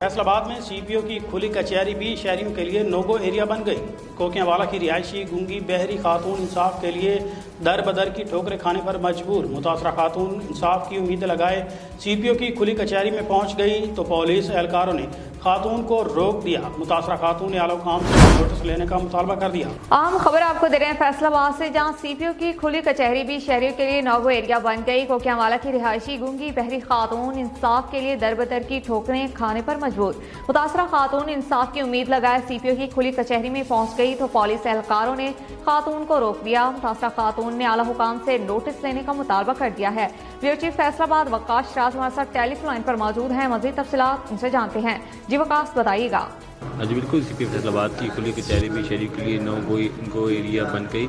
फैसलाबाद में सीपीओ की खुली कचहरी भी शहरियों के लिए नो गो एरिया बन गई। कोकियावाला की रिहायशी गूंगी बहरी खातून इंसाफ के लिए दर बदर की ठोकरें खाने पर मजबूर। मुतासरा खातून इंसाफ की उम्मीद लगाए सीपीओ की खुली कचहरी में पहुंच गई तो पुलिस एहलकारों ने खातून को रोक दिया। मुतासरा खातून ने आला हुकाम से नोटिस लेने का मुतालबा कर दिया। अहम खबर आपको दे रहे हैं फैसलाबाद से, जहां सीपीओ की खुली कचहरी भी शहरियों के लिए नो गो एरिया बन गई। कोकियावाला की रिहायशी गूंगी बहरी खातून इंसाफ के लिए दर बदर की ठोकरें खाने पर मजबूर। मुतासरा खातून इंसाफ की उम्मीद लगाए सीपीओ की खुली कचहरी में पहुंच गई तो पुलिस एहलकारों ने खातून को रोक दिया। मुतासरा खातून ने आला हुकाम से नोटिस लेने का मुतालबा कर दिया है। ब्यूरो चीफ फैसलाबाद वकास शराज हमारे साथ टेलीफोन लाइन पर मौजूद हैं। मजीद तफसीलात उनसे जानते हैं। जी वकास, बताइएगा। जी बिल्कुल, सीपी फैसलाबाद की खुली कचहरी भी शहरी के लिए नो गो एरिया बन गई।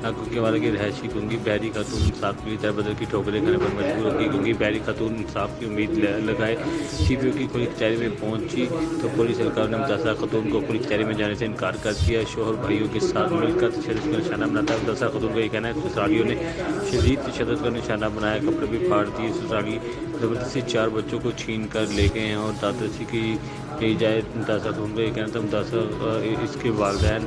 कोकियावाला की रिहायशी गूंगी बहरी खातून इंसाफ के लिए दर बदर की ठोकरें खाने पर मजबूर होगी। गूंगी बहरी खातून इंसाफ की उम्मीद लगाए सीपीओ की खुली कचहरी में पहुंची तो पुलिस एहलकार ने मुतासरा खातून को खुली कचहरी में जाने से इनकार कर दिया। शोहर भाइयों के साथ मिलकर तशद्दुद का निशाना बनाता है। मुतासरा खातून का ये कहना है ससुरालियों ने शदीद तशद्दुद का निशाना बनाया, कपड़े भी फाड़ दिए। ससुराली जबरदस्ती 4 बच्चों को छीन कर ले गए हैं और दादाजी की जाए। मुतासरा खातून का ये कहना था मुतासरा इसके वालिदैन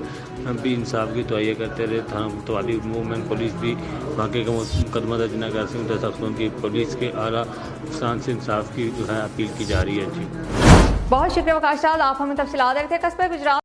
भी इंसाफ की दुआएं करते रहे। थाना मुतवाली मूवमेंट पुलिस भी वाक़े का मुकदमा दर्ज न कर सकी। मुतासरा खातून की पुलिस के आला अफसरान से इंसाफ की जो है अपील की जा रही है। जी बहुत शुक्रिया वकास शराज, आप हमें तफसीलात दे रहे थे। कस्बे गुजरात